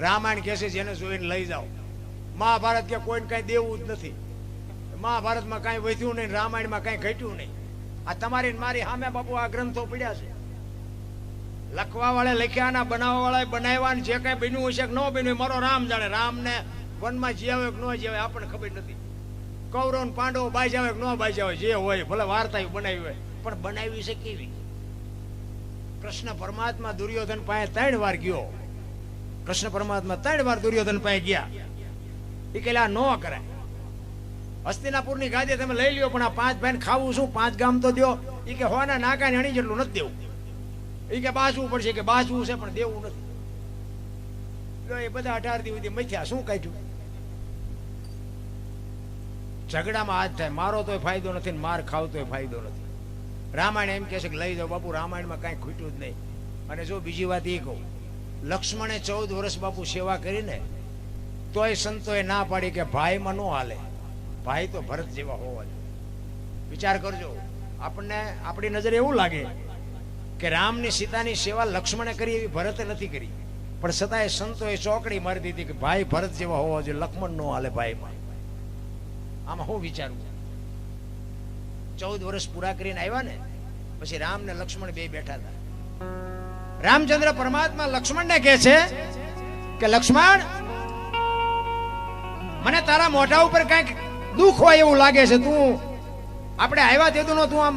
રામાયણ કહે છે જેને જોઈને લઈ જાઓ. મહાભારત કે કોઈને કઈ દેવું જ નથી. મહાભારતમાં કઈ વધ્યું નહીં, રામાયણમાં કઈ ઘટ્યું નહીં. આ તમારી મારી સામે બાપુ આ ગ્રંથો પડ્યા છે. લખવા વાળા લખ્યા, બનાવવા વાળા બનાવ્યા, જે કઈ બન્યું હશે કે ન બન્યું મારો રામ જાણે. રામને વનમાં જીવે કે ન જીવે આપણને ખબર નથી. કૌરવ ને પાંડવો બાઈ જાવે કે ન બાઈ જાવે, જે હોય ભલે વાર્તા બનાવી હોય, પણ બનાવી છે કેવી? કૃષ્ણ પરમાત્મા દુર્યોધન પાસે 3 વાર ગયો. કૃષ્ણ પરમાત્મા 3 વાર દુર્યોધન પાસે ગયા. એ કે આ ન કરાય. હસ્તિનાપુરની ગાદી તમે લઈ લ્યો, પણ આ 5 ભાઈને ખાવું શું? 5 ગામ તો દો. એ કે હોના નાકા હણી જેટલું નથી દેવું. એ કે બાસવું પડશે, કે બાસવું છે પણ દેવું નથી. એ બધા 18 દી સુધી મથ્યા. શું કાઢ્યું? ઝઘડામાં હાથ થાય. મારો તોય ફાયદો નથી, માર ખાવ તોય ફાયદો નથી. રામાયણ એમ કહે છે કે લઈ જાઓ. બાપુ રામાયણમાં કાંઈ ખૂટ્યું જ નહીં. અને જો બીજી વાત એ કહું, લક્ષ્મણે 14 વર્ષ બાપુ સેવા કરીને તોય સંતોએ ના પાડી કે ભાઈમાં ન હાલે. ભાઈ તો ભરત જેવા હોવા જોઈએ. વિચાર કરજો. આપણને આપણી નજરે એવું લાગે કે રામની સીતાની સેવા લક્ષ્મણે કરી એવી ભરતે નથી કરી, પણ છતાંય સંતોએ ચોકડી મારી દીધી કે ભાઈ ભરત જેવા હોવા જોઈએ, લક્ષ્મણ નો હાલે ભાઈમાં. આમાં હું વિચારું, 14 વર્ષ પૂરા કરીને આવ્યા ને પછી રામ ને લક્ષ્મણ બે બેઠા હતા. રામચંદ્ર પરમાત્મા લક્ષ્મણને કહે છે કે લક્ષ્મણ, મને તારા મોઢા ઉપર કઈક દુઃખ હોય એવું લાગે છે. તું આપણે આવ્યા તે તું આમ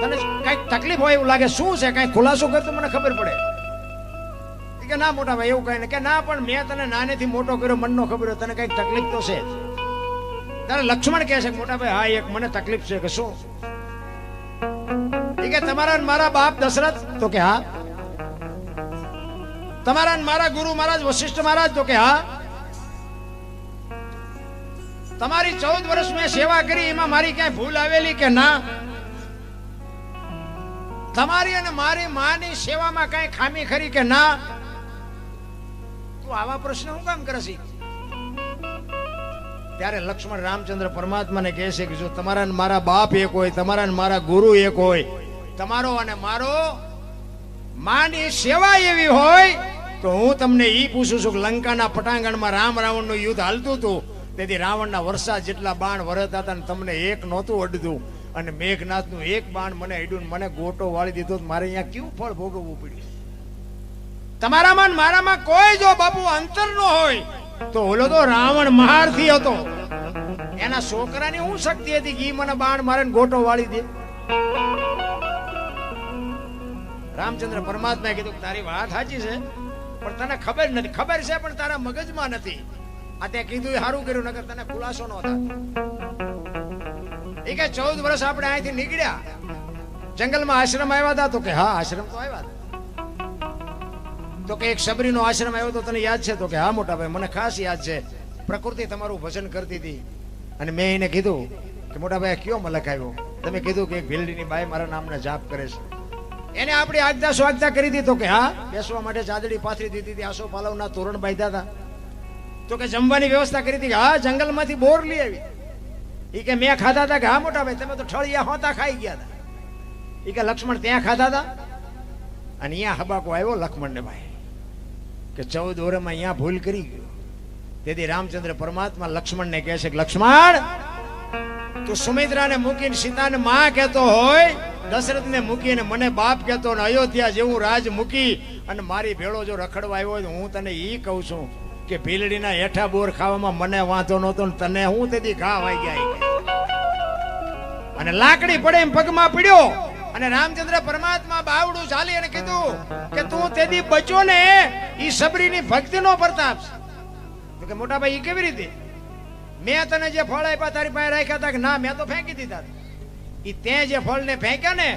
તને કઈક તકલીફ હોય એવું લાગે. શું છે? કઈ ખુલાસો કર તો મને ખબર પડે. કે ના મોટા ભાઈ એવું કઈ ને કે ના, પણ મેં તને નાનેથી મોટો કર્યો, મનનો ખબર હોય, તને કઈક તકલીફ તો છે. ત્યારે લક્ષ્મણ કહે છે મોટા ભાઈ હા એક મને તકલીફ છે. કે શું? કે તમારા મારા બાપ દશરથ? તો કે હા. તમારા મારા ગુરુ મહારાજ વશિષ્ઠ મહારાજ? તો કે હા. તમારી 14 વર્ષ મેં સેવા કરી, એમાં મારી ક્યાંય ભૂલ આવેલી કે ના? તમારી અને મારી માની સેવામાં કઈ ખામી ખરી કે ના? તું આવા પ્રશ્ન હું કામ કરે છે? ત્યારે લક્ષ્મણ રામચંદ્ર પરમાત્માને કહે છે કે જો તમારા મારા બાપ એક હોય, તમારા મારા ગુરુ એક હોય, તમારો અને મારો માની સેવા એવી હોય, તો હું તમને ઈ પૂછું છું કે લંકાના પટાંગણમાં રામ રાવણનું યુદ્ધ હાલતું હતું, તેથી રાવણના વર્ષા જેટલા બાણ વરસતા હતા ને તમને એક નહોતું અડધું, અને મેઘનાથનું એક બાણ મને અડ્યું, મને ગોટો વાળી દીધો, મારે અહીંયા કેવું ફળ ભોગવવું પડ્યું? તમારામાં મારામાં કોઈ જો બાપુ અંતર ન હોય તો ઓલો તો રાવણ મહારથી હતો, એના છોકરાની શું શક્તિ હતી કે મને બાણ મારે ગોટો વાળી દે? રામચંદ્ર પરમાત્માએ કીધું તારી વાત સાચી છે, પણ તને ખબર નથી. ખબર છે પણ તારા મગજમાં નથી. આ તે કીધું એ સારું કર્યું, નકર તને ખુલાસો ન થાય. એ કે 14 વર્ષ આપણે અહીંથી નીકળ્યા, જંગલમાં આશ્રમ આવ્યા હતા? તો કે હા આશ્રમ તો આવ્યા હતા. તો કે એક સબરીનો આશ્રમ આવ્યો તો તને યાદ છે? તો કે હા મોટા ભાઈ મને ખાસ યાદ છે. પ્રકૃતિ તમારું ભજન કરતી હતી અને મેં એને કીધું કે મોટા ભાઈ કયો મલક આવ્યો? તમે કીધું કે એક ભીલડીની બાઈ મારા નામના જાપ કરે છે. એને આપણી આજ્ઞા સ્વાગતા કરી હતી? તો કે હા. બેસવા માટે ચાદડી પાથરી દીધી હતી, આસો પાલવના તોરણ બાંધ્યા હતા? તો કે જમવાની વ્યવસ્થા કરી હતી? હા. જંગલમાંથી બોર લઈ આવી? એ કે મેં ખાધા હતા? કે હા મોટા ભાઈ તમે તો ઠળિયા હોતા ખાઈ ગયા હતા. એ કે લક્ષ્મણ ત્યાં ખાધા હતા? અને અહીંયા હબાકો આવ્યો લક્ષ્મણને ભાઈ કે 14 વર્ષમાં અહીંયા ભૂલ કરી ગયો. તેથી રામચંદ્ર પરમાત્મા લક્ષ્મણને કહે છે કે લક્ષ્મણ, તું સુમિત્રાને મૂકીને સીતાને માં કહેતો હોય, દશરથને મૂકીને મને બાપ કહેતો, ને અયોધ્યા જેવું રાજ મૂકી અને મારી ભેળો જો રખડવા આવ્યો હોય, હું તને ઈ કહું છું કે ભીલડીના હેઠા બોર ખાવામાં મને વાંધો નહોતો, ને તને હું તેથી ઘા વાઈ ગયા. અને લાકડી પડે એમ પગમાં પડ્યો, અને રામચંદ્ર પરમાત્મા બાવડું ચાલી અને કીધું કે તું તેથી બચ્યો ને, ઈ સબરીની ભક્તિનો પ્રતાપ છે. તો કે મોટા ભાઈ ઈ કેવી રીતે? મેં તને જે ફળ આપ્યા તારી પાસે રાખ્યા હતા? કે ના મેં તો ફેંકી દીધા. ઈ તે જે ફળને ફેંક્યા ને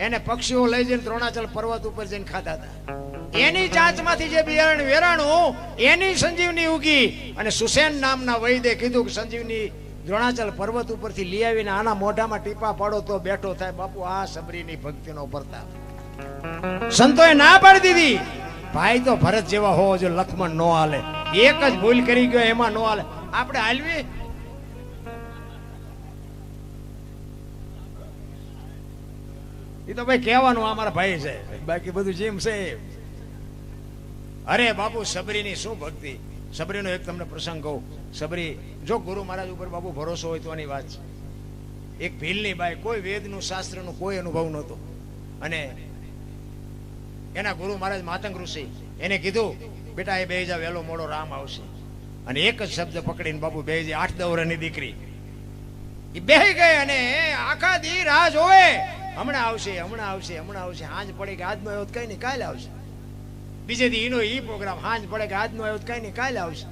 એને પક્ષીઓ લઈ જઈને દ્રોણાચલ પર્વત ઉપર જઈને ખાતા હતા. એની ચાંચમાંથી જે બિયારણ વેરાણું એની સંજીવની ઉગી, અને સુસેન નામના વૈદ્ય કીધું કે સંજીવની દ્રોણાચલ પર્વત ઉપરથી લઈ આવીને આના મોઢામાં ટીપા પાડો તો બેઠો થાય. બાપુ આ સબરીની ભક્તિનો પ્રતાપ. સંતોએ ના પાડી દીધી. ભાઈ તો ભરત જેવા હોવો જો, લક્ષ્મણ નો હાલે. એક જ ભૂલ કરી ગયો એમાં નો હાલે. આપણે હાલવી? એ તો ભાઈ કહેવાનું અમારા ભાઈ છે, બાકી બધું જેમ છે. અરે બાપુ સબરીની શું ભક્તિ. સબરીનો એક તમને પ્રસંગ કહું. સબરી જો ગુરુ મહારાજ ઉપર બાપુ ભરોસો હોય તો આની વાત છે. એક ભીલની બાઈ, કોઈ વેદનું શાસ્ત્રનું કોઈ અનુભવ નહોતો, અને એના ગુરુ મહારાજ માતંગ ઋષિ એને કીધું બેટા એ બે જા, વહેલો મોડો રામ આવશે. અને એક જ શબ્દ પકડીને બાપુ બે જા. 8-10 વર્ષની દીકરી એ બે ગઈ અને આખા દી રાહ જોવે, હમણાં આવશે હમણાં આવશે હમણાં આવશે. હાંજ પડે કે આજનો આવ્યો કઈ નહીં કાલે આવશે. બીજે દી એનો ઈ પ્રોગ્રામ, હાંજ પડે કે આજનો આવ્યો કઈ નહીં કાલે આવશે.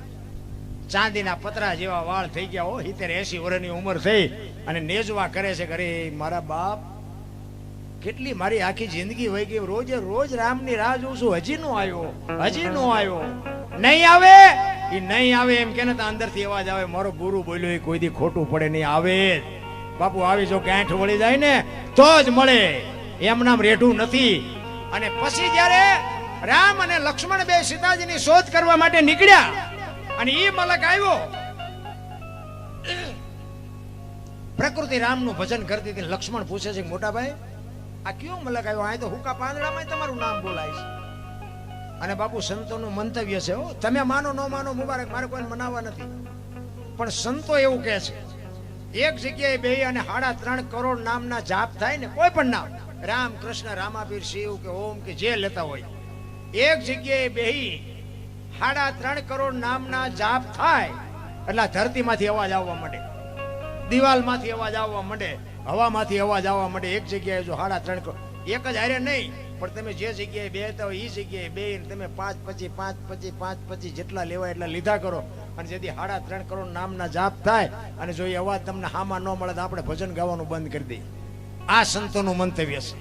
ચાંદીના પતરા જેવા વાળ થઈ ગયા હો, 70-80 વર્ષની ઉંમર થઈ અને નેજવા કરે છે. અરે મારા બાપ, કેટલી મારી આખી જિંદગી વહી ગઈ, રોજે રોજ રામની રાહ જોઉં છું, હજી નો આવ્યો, હજી નો આવ્યો. નહીં આવે એ નહીં આવે એમ કે ને તો અંદરથી અવાજ આવે, મારો ગુરુ બોલ્યો એ કોઈ દી ખોટું પડે નહીં, આવે બાપુ. આવી જો ગાંઠ વળી જાય ને તો જ મળે, એમ નામ રેઢું નથી. અને પછી જયારે રામ અને લક્ષ્મણ બે સીતાજીની શોધ કરવા માટે નીકળ્યા અને ઈ મલક આવ્યો, પ્રકૃતિ રામનું ભજન કરતી હતી. લક્ષ્મણ પૂછે છે મોટા ભાઈ આ કયો મલક આવ્યો? આ તો હુકા પાંદડામાં તમારું નામ બોલાય છે. અને બાપુ સંતોનું મંતવ્ય છે, હો તમે માનો ન માનો મુબારક, મારે કોઈને મનાવવા નથી, પણ સંતો એવું કહે છે એક જગ્યાએ બે અને 3.5 કરોડ નામના જાપ થાય ને, કોઈ પણ નામ, રામ કૃષ્ણ રામાપીર શિવ કે ઓમ કે જે લેતા હોય, એક જગ્યાએ બેહી 3.5 કરોડ નામના જાપ થાય એટલે ધરતીમાંથી અવાજ આવવા માંડે, દિવાલમાંથી અવાજ આવવા માંડે, હવામાંથી અવાજ આવવા માંડે. એક જગ્યાએ જો 3.5 કરોડ, એક જ હારે નહીં પણ તમે જે જગ્યાએ બેહતા હોય એ જગ્યાએ બેહીને તમે 5-25 જેટલા લેવાય એટલા લીધા કરો. અને જેથી 3.5 કરોડ નામના જાપ થાય અને જો એ અવાજ તમને હામાં ન મળે તો આપણે ભજન ગાવાનું બંધ કરી દઈએ. આ સંતોનું મંતવ્ય છે.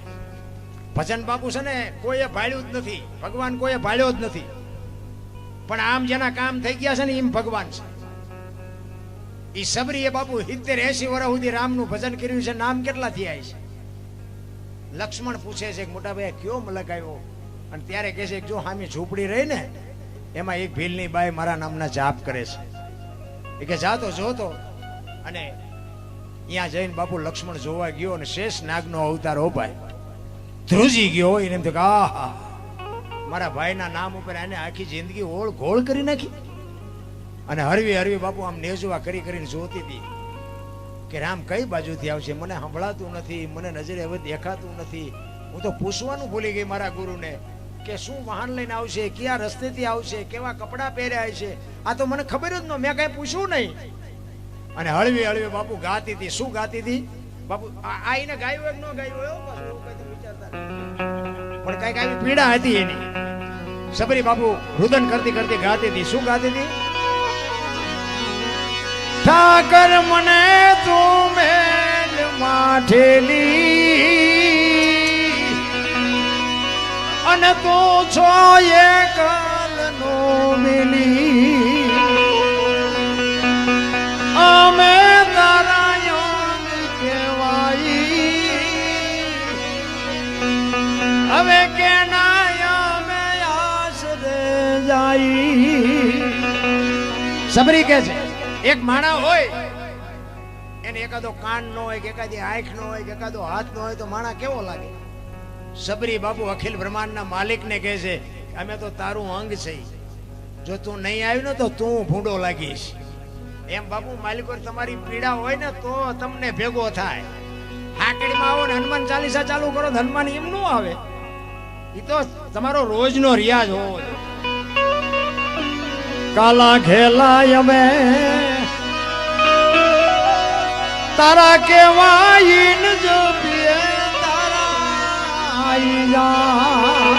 ભજન બાપુ છે ને કોઈએ ભાળ્યું જ નથી, ભગવાન કોઈએ ભાળ્યો જ નથી, પણ આમ જેના કામ થઈ ગયા છે ને એમ ભગવાન છે. એ સબરીએ બાપુ 70-80 વર્ષ સુધી રામનું ભજન કર્યું છે. નામ કેટલા થયા છે? લક્ષ્મણ પૂછે છે મોટા ભાઈ કયો મલક આવ્યો? અને ત્યારે કહે છે જો હામી ઝૂંપડી રહી ને એમાં એક ભીલની બાઈ મારા નામના જાપ કરે છે. એ કે જાતો જોતો. અને ત્યાં જઈને બાપુ લક્ષ્મણ જોવા ગયો અને શેષ નાગનો અવતાર ભાઈ ધ્રુજી ગયો. એને એમ તો આહા મારા ભાઈના નામ ઉપર એને આખી જિંદગી ઓળ ઘોળ કરી નાખી. અને હરવી હરવી બાપુ આમ નેજવા કરી કરીને જોતી હતી કે રામ કઈ બાજુથી આવશે, મને સંભળાતું નથી, મને નજરે હવે દેખાતું નથી. હું તો પૂછવાનું ભૂલી ગઈ મારા ગુરુને કે શું વાહન લઈને આવશે, કયા રસ્તેથી આવશે, કેવા કપડા પહેર્યા છે, આ તો મને ખબર જ ન, મેં કઈ પૂછ્યું નહીં. અને હળવી હળવી બાપુ ગાતી હતી. શું ગાતી હતી બાપુ? આ એને ગાયું એક ન ગાયું એવું કઈ વિચારતા, પણ કઈક આવી પીડા હતી એની. સબરી બાપુ રુદન કરતી કરતી ગાતી હતી. શું ગાતી હતી? ઠાકર મને તું મેલ માઠેલી અને તું છો એકલનો મિલી, અમે તારા યોગ કહેવાઈ, હવે કેના અમે આશરે જાય. સબરી કે છે એક માણા હોય એને એકાદો કાન નો હોય કે એકાદી આંખ નો હોય કે એકાદો હાથ નો હોય તો માણા કેવો લાગે? સબરી બાપુ અખિલ બ્રહ્માંડના માલિકને કહે છે અમે તો તારું અંગ છે, જો તું નહીં આવ્યું ને તો તું ભૂંડો લાગીશ. એમ બાપુ માલિકો તમારી પીડા હોય ને તો તમને ભેગો થાય. હાકડીમાં આવો ને હનુમાન ચાલીસા ચાલુ કરો તો હનુમાન એમ નું આવે, એ તો તમારો રોજનો રિયાજ હોવો જોઈએ. કાલા ખેલાય અમે તારા કેવાય જો પીએ તારા આઈ જા,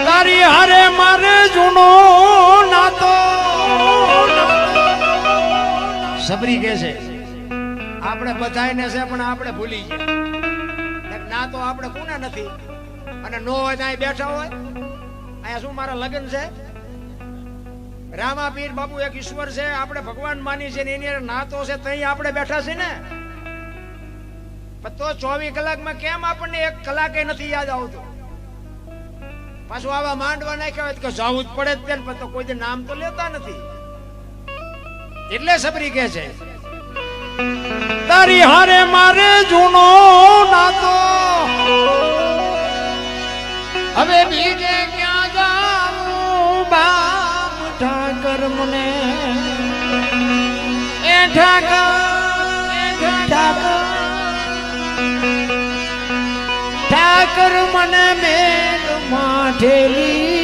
તારી હારે મારે જૂનો નાતો. સબરી કે છે આપણે બધાને છે પણ આપણે ભૂલી ગયા. ના તો આપણે કોને નથી અને નો હોય તો અહીં બેઠા હોય. અહીંયા શું મારા લગ્ન છે? રામાપીર બાપુ એક ઈશ્વર છે, આપણે ભગવાન માની છે, એની નાતો છે, તઈ આપણે બેઠા છે ને. તો 24 કલાકમાં કેમ આપણને 1 કલાકે નથી યાદ આવતું? પાછું આવા માંડવા નાખ્યા હોય કે જવું જ પડે જ ને, તો કોઈ નામ તો લેતા નથી. એટલે સબરી કહે છે તારી હારે મારે જૂનો નાતો હવે બીજે ક્યાં જાઉં બાપ ઠાકર મને એ ઠાકર મને મેલ માઠેલી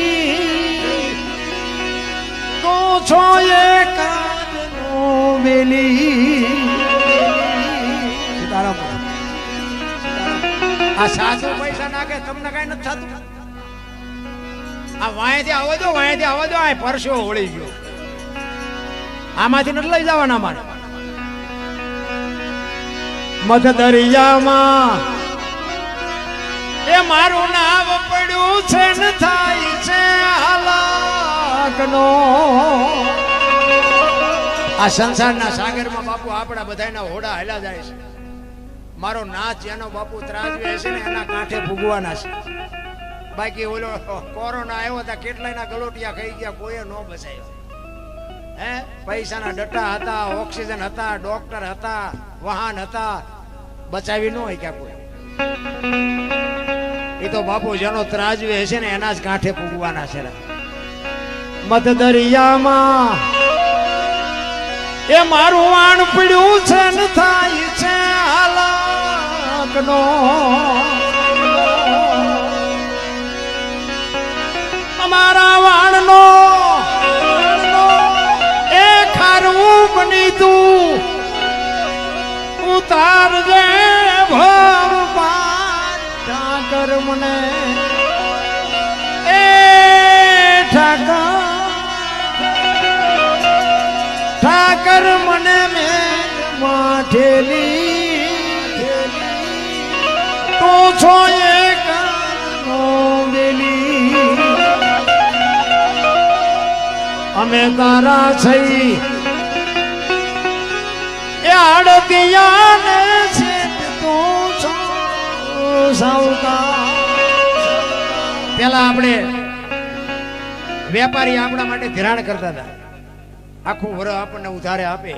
તું છો એ કાનનો વેલી સીતારામ આ સાસુ પૈસા નાખે તમને કઈ નથી થતું આ વાંયથી આવો દો આ પરસો વળી ગયો આમાંથી નથી લઈ જવાના મારે મધ દરિયામાં એ મારું નામ પડ્યું છે ને થાય છે હાલાકનો આ સંસારના સાગરમાં બાપુ આપણા બધાના હોડા હાલ્યા જાય છે મારો નાચ એનો બાપુ ત્રાજવે છે ને એના કાંઠે ભૂગવાના છે બાકી ઓલો કોરોના આવ્યો હતા કેટલાયના ગલોટિયા ખાઈ ગયા કોઈ ન બચાયો હે પૈસાના ડટ્ટા હતા ઓક્સિજન હતા ડોક્ટર હતા વાહન હતા બચાવી ન હોય ક્યાં કોઈ એ તો બાપુ જેનો ત્રાજવે હશે ને એના જ કાંઠે પૂગવાના છે મધ દરિયામાં એ મારું વાણ પડ્યું છે ને થાય છે હાલાકનો અમારા વાણનો એ ખારું બની તું ઉતારજે ભગવાન ઠાકર મને એ ઠાકર મને મેં માઠેલી તું છો એક વેલી અમે તારા થઈ એ આડતિયાને પેલા આપણે વેપારી આપણા માટે ધિરાણ કરતા હતા આખું વરસ આપણને ઉધારે આપે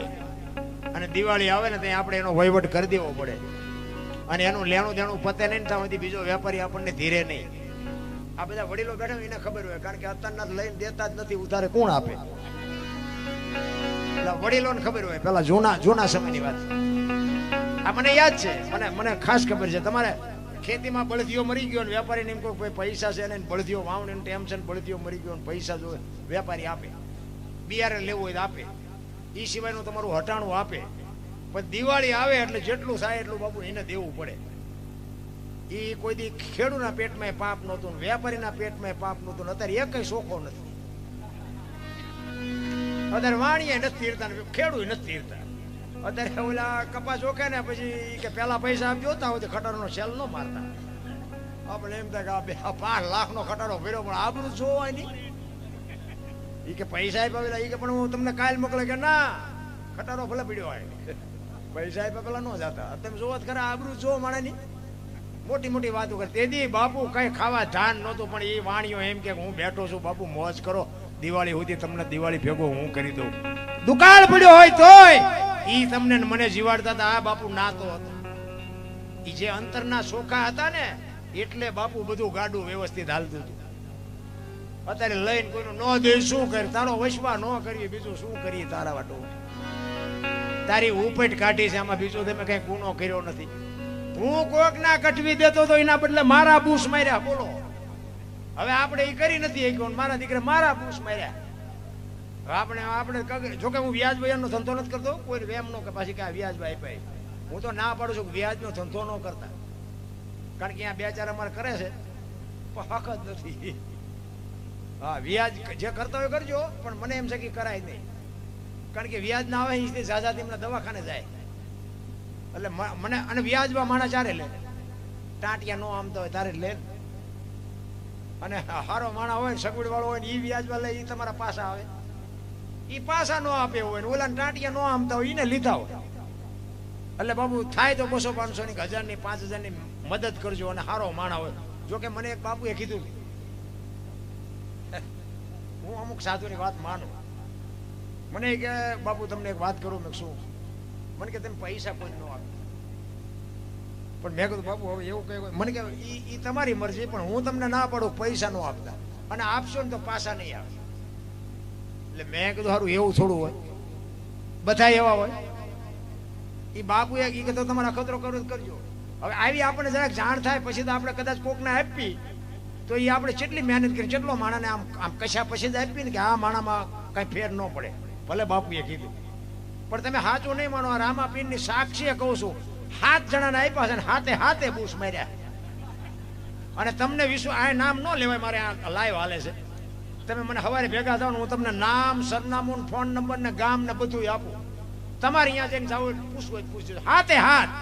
અને દિવાળી આવે ને ત્યાં આપણે એનો વહીવટ કરી દેવો પડે અને એનું લેણું દેણું પતે નહીં ત્યાં બીજો વેપારી આપણને ધીરે નહીં આ બધા વડીલો બેઠા એને ખબર હોય કારણ કે અત્યારના લઈને દેતા જ નથી ઉધારે કોણ આપે વડીલોને ખબર હોય પેલા જૂના સમયની વાત આ મને યાદ છે મને ખાસ ખબર છે તમારે ખેતીમાં બળદીઓ મરી ગયો ને વેપારીને એમ કોઈ પૈસા છે ને બળદીઓ વાવણી ટેમ છે ને બળદીઓ મરી ગયો ને પૈસા જોવે વેપારી આપે બિયારણ લેવું હોય તો આપે એ સિવાયનું તમારું હટાણું આપે પણ દિવાળી આવે એટલે જેટલું થાય એટલું બાપુ એને દેવું પડે એ કોઈ દી ખેડૂના પેટમાં પાપ નહોતું વેપારીના પેટમાં પાપ નહોતું અત્યારે એક કઈ શોખો નથી અત્યારે વાણીએ નથી તીરતા ખેડૂત નથી તીરતા અત્યારે ઓલા કપાસ ઓકે ને પછી કે પેલા પૈસા આપ જોતા હોય તો ખટારોનો સેલ ન મારતા આપણે એમ થાય કે 5 લાખનો ખટારો ભર્યો પણ આબરૂ જોવાય નહીં એ કે પૈસા આપ્યા એ કે પણ હું તમને કાલ મોકલે કે ના ખટારો ભલે પીડ્યો હોય પૈસા આપ્યા પેલા ન જતા તમે જોવો ખરા આબરૂ જો માણેની મોટી મોટી વાતો કરે તેથી બાપુ કઈ ખાવા જાન નહોતું પણ એ વાણીઓ એમ કે હું બેઠો છું બાપુ મોજ કરો દિવાળી સુધી તમને દિવાળી ભેગો હું કરી દઉં દુકાળ પડ્યો હોય તોય ઈ તમને મને જીવાડતા હતા આ બાપુ નાતો હતો ઈ જે અંતરના સોખા હતા ને એટલે બાપુ બધું ગાડું વ્યવસ્થિત હાલતું હતું અત્યારે લઈને કોઈનું ન દે શું કરે તારો વસવા ન કરીએ બીજું શું કરીએ તારા વાટો તારી ઉપેટ કાઢી છે આમાં બીજો તમે કઈ ગુનો કર્યો નથી હું કોક ના કટવી દેતો તો એના બદલે મારા બૂસ માર્યા બોલો હવે આપણે એ કરી નથી મારા દીકરા મારા બૂસ માર્યા આપણે જોકે હું વ્યાજ વ્યાજનો ધંધો નથી કરતો કોઈ વેમ નો કે પાછી ક્યાં વ્યાજ આપાય હું તો ના પાડું છું કે વ્યાજનો ધંધો ન કરતા કારણ કે અહીંયા બે ચાર અમારે કરે છે પણ હક જ નથી હા વ્યાજ જે કરતા હોય કરજો પણ મને એમ છે કે કરાય નહીં કારણ કે વ્યાજ ના આવે એ જાજાતી એમના દવાખાને જાય એટલે મને અને વ્યાજમાં માણસ ચારે લે ટાંટિયા નો આમતા હોય તારે લે અને હારો માણા હોય સગવડ વાળો હોય ને એ વ્યાજમાં લે એ તમારા પાસા આવે એ પાસા નો આપે હોય ને ઓલા ટાંટિયા નો આમતા હોય એને લીધા હોય એટલે બાબુ થાય તો 200-500 ની 1000 ની 5000 ની મદદ કરજો અને હારો માણા હોય જોકે મને એક બાપુએ કીધું હું અમુક સાધુની વાત માનું મને કે બાપુ તમને એક વાત કરું મેં શું મને કે તમે પૈસા કોઈ ન આપો. પણ મેં કીધું બાપુ હવે એવું કઈ મને કે એ તમારી મરજી, પણ હું તમને ના પાડું પૈસા નો આપતા, અને આપશો ને તો પાછા નહીં આવે. એટલે મેં કીધું સારું એવું થોડું હોય, બધા એવા હોય. એ બાપુ એ કીધું તમારે અખતરો કરવો કરજો. હવે આવી આપણને જરાક જાણ થાય પછી તો આપણે કદાચ કોકને આપી તો એ આપણે કેટલી મહેનત કરી, કેટલો માણાને આમ આમ કશા પછી જ આપી ને કે આ માણામાં કઈ ફેર ન પડે. ભલે બાપુએ કીધું, પણ તમે સાચું નહીં માનો. આ રામાપીરની સાક્ષીએ કહું છું, 7 જણાને આપ્યા છે ને હાથે હાથે બૂસ માર્યા. અને તમને વિશ્વ આ નામ ન લેવાય, મારે આ લાઈવ હાલે છે. તમે મને સવારે ભેગા થાવ ને હું તમને નામ, સરનામું, ફોન નંબર ને ગામ ને બધું આપું. તમારે અહીંયા જઈને જાવ પૂછવું પૂછજો, હાથે હાથ.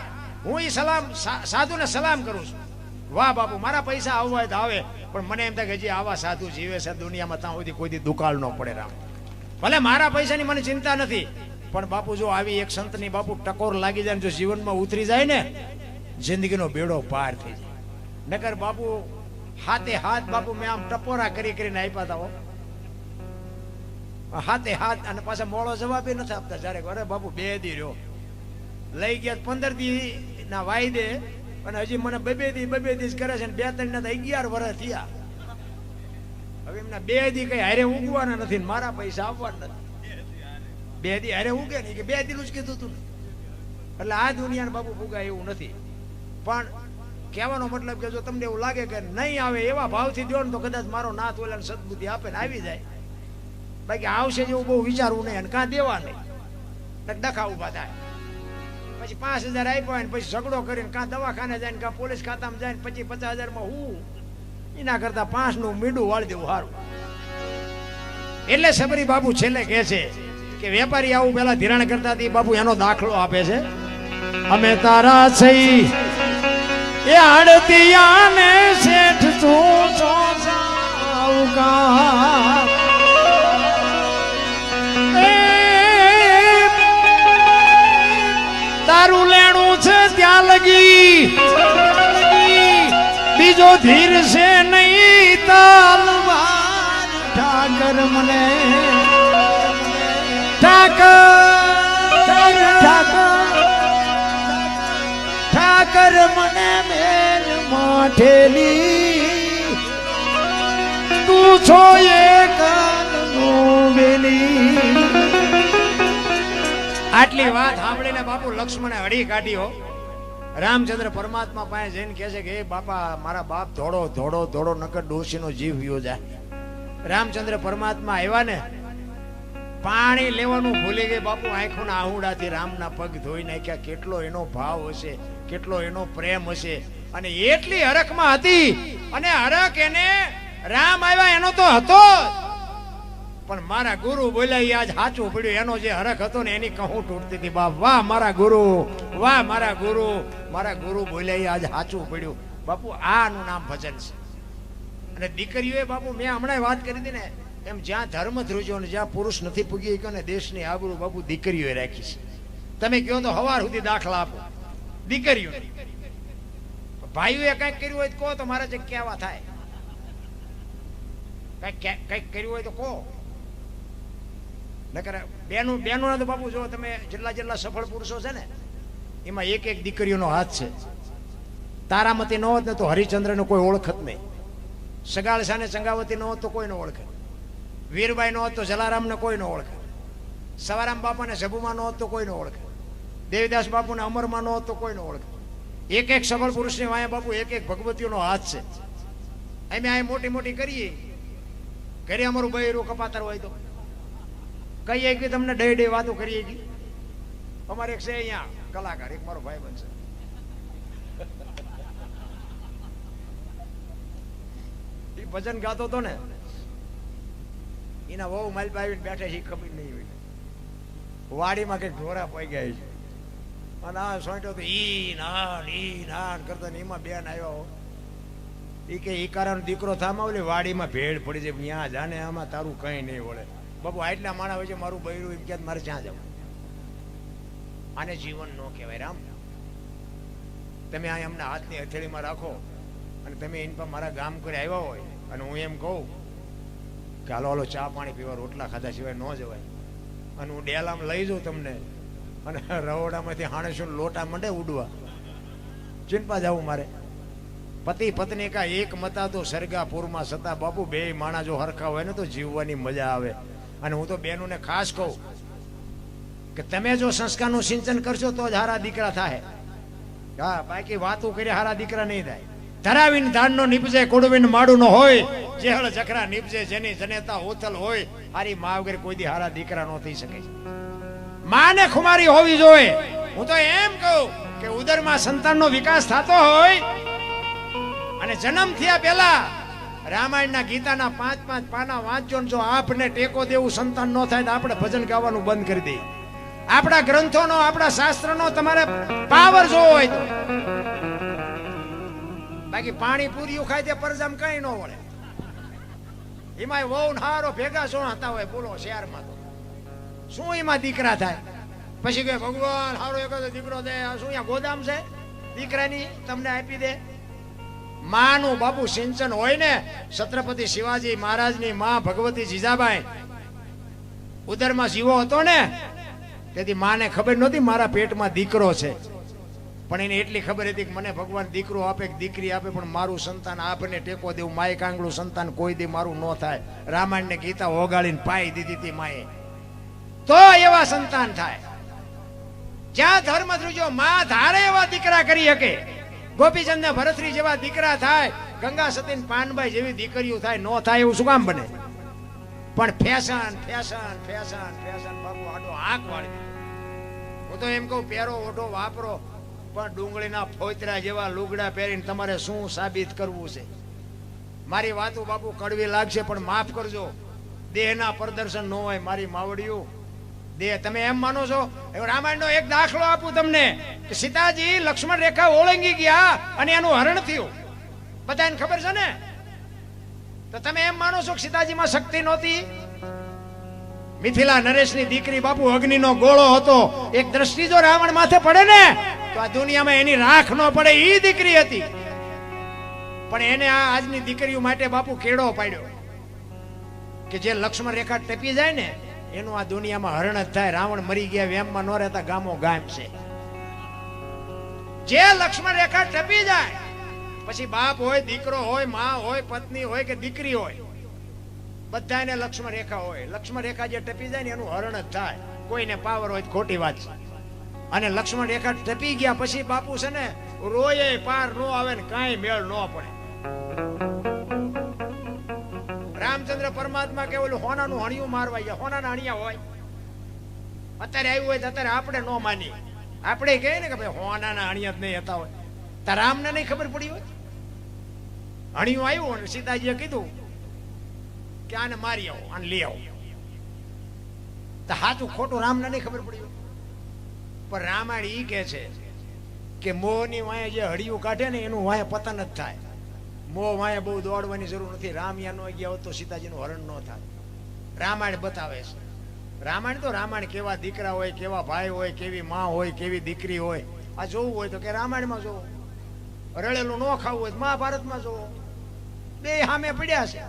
હું એ સલામ સાધુને સલામ કરું છું. વાહ બાપુ, મારા પૈસા આવવા હોય તો આવે, પણ મને એમ થાય કે હજી આવા સાધુ જીવે છે દુનિયામાં, ત્યાં સુધી કોઈ દી દુકાળ ન પડે. રામ ભલે મારા પૈસાની મને ચિંતા નથી, પણ બાપુ જો આવી એક સંતની બાપુ ટકોર લાગી જાય ને જો જીવનમાં ઉતરી જાય ને, જિંદગીનો બેડો પાર થઈ જાય. નકર બાપુ હાથે હાથ બાપુ મેં આમ ટપોરા કરી કરીને આપ્યા હતા. હાથે હાથ, અને પાછા મોડો જવાબ નથી આપતા. જયારે અરે બાપુ 2 દી રહ્યો, લઈ ગયા 15 દી ના વાયદે, અને હજી મને 2 દી કરે છે. 2-3 ના 11 વર્ષ થયા. હવે એમના 2 દી કઈ હારે ઉગવાના નથી, મારા પૈસા આવવાના નથી. 2 દી હારે ઉગે નહીં કે 2 દી જ કીધું તું. એટલે આ દુનિયાને બાપુ ઉગાય એવું નથી. પણ કહેવાનો મતલબ કે જો તમને એવું લાગે કે નહીં આવે એવા ભાવથી દો ને તો કદાચ મારો નાથ ઓલા સદબુદ્ધિ આપે ને આવી જાય. બાકી આવશે જેવું બહુ વિચારવું નહીં, અને કાં દેવા નહીં, ડખા ઉભા થાય. પછી 5000 આપ્યા ને પછી ઝઘડો કરીને કાં દવાખાને જાય ને કાં પોલીસ ખાતામાં જાય ને 50,000 હું એના કરતા 5 નું મીંડું વાળી દેવું સારું. એટલે સબરી બાપુ છેલ્લે કહે છે કે વેપારી આવું પેલા ધિરાણ કરતા હતી બાપુ, એનો દાખલો આપે છે. અમે તારા થઈ એ આડતિયાને શેઠ તું છો સાવકાર, તારું લેણું છે ત્યાં લગી, બીજો ધીર છે નહીં તાલવાર. ઠાકર મને ઠાકર મને મેલ માઠેલી, તું છો એક બેલી. આટલી વાત સાંભળીને બાપુ લક્ષ્મણે હળી કાઢ્યો. રામચંદ્ર પરમાત્મા પાસે જઈને કહે છે કે હે બાપા, મારા બાપ ધોડો ધોડો ધોડો નકર ડોશીનો જીવ વિયો જાય. રામચંદ્ર પરમાત્મા આવ્યા ને, પાણી લેવાનું ભૂલી ગઈ બાપુ. આંખોના આહુડાથી રામના પગ ધોઈ નાખ્યા. કેટલો એનો ભાવ હશે, કેટલો એનો પ્રેમ હશે. અને એટલી હરખમાં હતી, અને હરખ એને રામ આવ્યા એનો તો હતો, પણ મારા ગુરુ બોલ્યા આજ સાચું પડ્યું. એનો જે હરખ હતો ને એની કહું તૂટતી હતી. બાપ વાહ મારા ગુરુ, વાહ મારા ગુરુ, મારા ગુરુ બોલ્યા આજ સાચું પડ્યું. બાપુ આનું નામ ભજન છે. અને દીકરીઓએ બાપુ મેં હમણાં વાત કરી હતી ને એમ, જ્યાં ધર્મ ધ્રુજો ને જ્યાં પુરુષ નથી પૂગી ગયો ને દેશની આબરૂ બાપુ દીકરીઓએ રાખી છે. તમે કહો તો હવાર સુધી દાખલા આપો દીકરીઓ. ભાઈઓએ કંઈક કર્યું હોય તો કહો, તો મારે જે કહેવા થાય. કંઈક કર્યું હોય તો કહો. નકર બેનો તો બાપુ જો તમે જેટલા સફળ પુરુષો છે ને એમાં એક એક દીકરીઓનો હાથ છે. તારામતી ન હોત ને તો હરિચંદ્રને કોઈ ઓળખત નહીં. સગાળસાને ચંગાવતી ન હોત તો કોઈ ન ઓળખે. વીરબાઈ ન હોત તો જલારામને કોઈ ન ઓળખે. સવારામ બાપાને ઝબુમાં ન હોત તો કોઈ ન ઓળખે. દેવીદાસ બાપુને અમરમાં ન હોત તો કોઈ ન ઓળખે. એક એક સફળ પુરુષની વાયા બાપુ એક એક ભગવતીઓનો હાથ છે. અમે આ મોટી મોટી કરીએ, ઘરે અમારું બૈરું કપાતર હોય તો કહીએ કે તમને ડે વાતો કરીએ કે અમારે એક છે અહીંયા કલાકાર, એક મારો ભાઈ બનશે, એ ભજન ગાતો હતો ને, એના વહુ માલ આવીને બેઠા છે ખબર નહીં હોય. વાડીમાં કઈક ઢોરા પડી ગયા છે, અને આ સોંટ્યો તો ઈ નાન કરતા ને એમાં બેન આવ્યો. એ કે ઈકારાનો દીકરો થામાવલે વાડીમાં ભેળ પડી જાય, ત્યાં જાને આમાં તારું કઈ નહીં વળે. બાપુ આટલા માણા હોય છે, મારું બૈરું એમ ક્યાં મારે ક્યાં જવું? આને જીવન ન કહેવાય. રામ તમે આ એમના હાથની હથેળીમાં રાખો અને તમે એની પર મારા ગામ કરી આવ્યા હોય અને હું એમ કહું કે હાલો હાલો ચા પાણી પીવા, રોટલા ખાધા સિવાય ન જવાય, અને હું ડેલામાં લઈ જાઉં તમને અને રવોડામાંથી હાણેશું લોટા મંડે ઉડવા. ચિંપા જવું મારે. પતિ પત્ની કા એક મતા તો સરગાપુરમાં સતા બાપુ બે માણા જો હરખા હોય ને તો જીવવાની મજા આવે. અને હું તો બેનોને ખાસ કહું કે તમે જો સંસ્કારનું સિંચન કરશો તો જ હારા દીકરા થાય. હા, બાકી વાતો કરી હારા દીકરા નહીં થાય. ધરાવીને ધાનનો નીપજે કોડવીને માડું નો હોય, જેહળ જખરા નીપજે જેની જનેતા હોથલ હોય. હારી મા વગર કોઈ દી હારા દીકરા નો થઈ શકે. માને ખુમારી હોવી જોઈએ. હું તો એમ કહું કે ઉદરમાં સંતાનનો વિકાસ થતો હોય અને જન્મ થયા પહેલા રામાયણના ગીતાના 5-5 પાના વાંચજો. જો આપને ટેકો દેવું સંતાન ન થાય તો આપણે ભજન ગાવાનું બંધ કરી દઈએ. આપણા ગ્રંથોનો, આપણા શાસ્ત્રનો તમારે પાવર જોવો હોય તો. બાકી પાણી પૂરીયું ખાય તે પરજામ કઈ ન વળે. એમાં વહુ હારો ભેગા શું હતા હોય બોલો શહેરમાં તો શું એમાં દીકરા થાય. પછી કે ભગવાન હારો એક દીકરો દે. શું અહીંયા ગોદામ છે દીકરાની તમને આપી દે. માનું બાપુ સિંચન હોય ને. છત્રપતિ શિવાજી મહારાજની માં ભગવતી જીજાબાઈ ઉદરમાં જીવો હતો ને, તેથી માને ખબર નહોતી મારા પેટમાં દીકરો છે, પણ એને એટલી ખબર હતી કે મને ભગવાન દીકરો આપે કે દીકરી આપે, પણ મારું સંતાન આપને ટેકો દેવું. માય કાંગળું સંતાન કોઈ દી મારું ન થાય. રામાયણ ને ગીતા ઓગાળીને પાઈ દીધી હતી માએ, તો એવા સંતાન થાય. જ્યાં ધર્મ ધ્રુજો માં ધારે એવા દીકરા કરી શકે. ગોપીચંદ ને ભરતરી જેવા દીકરા થાય, ગંગા સતી પાનબાઈ જેવી દીકરીઓ થાય. ન થાય એવું શું કામ બને? પણ fashion fashion fashion fashion Babu આડો આંખ વાળી. હું તો એમ કહું પહેરો ઓઢો વાપરો, પણ ડુંગળીના ફોતરા જેવા લુગડા પહેરીને તમારે શું સાબિત કરવું છે? મારી વાતો બાપુ કડવી લાગશે પણ માફ કરજો. દેહના પ્રદર્શન ન હોય મારી માવડિયું. દેહ તમે એમ માનો છો? રામાયણનો એક દાખલો આપું તમને કે સીતાજી લક્ષ્મણ રેખા ઓળંગી ગયા અને એનું હરણ થયું. બધાને ખબર છે ને? તો તમે એમ માનો છો કે સીતાજીમાં શક્તિ નહોતી? મિથિલા નરેશની દીકરી બાપુ અગ્નિનો ગોળો હતો. એક દ્રષ્ટિ જો રાવણ માથે પડે ને તો આ દુનિયામાં એની રાખ ન પડે. ઈ દીકરી હતી, પણ એને આ આજની દીકરીઓ માટે બાપુ કેળો પાડ્યો કે જે લક્ષ્મણ રેખા ટપી જાય ને એનું આ દુનિયામાં હરણ જ થાય. રાવણ મરી ગયા વેમમાં ન રહેતા ગામો ગામ છે. જે લક્ષ્મણ રેખા ટપી જાય પછી બાપ હોય, દીકરો હોય, માં હોય, પત્ની હોય કે દીકરી હોય, બધાને લક્ષ્મણ રેખા હોય. લક્ષ્મણ રેખા જે ટપી જાય ને એનું હરણ જ થાય. કોઈને પાવર હોય ખોટી વાત છે. અને લક્ષ્મણ રેખા ટપી ગયા પછી બાપુ છે ને રોયે પાર નો આવે ને કાંઈ મેળ ન પડે. રામચંદ્ર પરમાત્મા કે ઓલું હોનાનું હણિયું મારવા ગયા. હોનાના હણિયા હોય અત્યારે આવ્યું હોય તો અત્યારે આપણે ન માની. આપણે કહીએ ને કે ભાઈ હોનાના હણિયા જ નહીં હતા હોય. તો રામને નહીં ખબર પડી હોય? હણિયું આવ્યું અને સીતાજીએ કીધું કે આને મારી આવો, આને લઈ આવો. તો સાચું ખોટું રામને નહીં ખબર પડી હોય. પણ રામાયણ ઈ કે છે કે મોહની વાંહે જે હળિયું કાઢે ને એનું વાંહે પતન જ થાય. મોહ વાંહે બહુ દોડવાની જરૂર નથી. રામ યા નો ગયા હોત તો સીતાજીનું હરણ ન થાય. રામાયણ બતાવે છે. રામાયણ તો રામાયણ કેવા દીકરા હોય, કેવા ભાઈ હોય, કેવી માં હોય, કેવી દીકરી હોય. આ જોવું હોય તો કે રામાયણમાં જોવો. રળેલું ન ખાવું હોય તો મહાભારતમાં જોવો. બે સામે પડ્યા છે.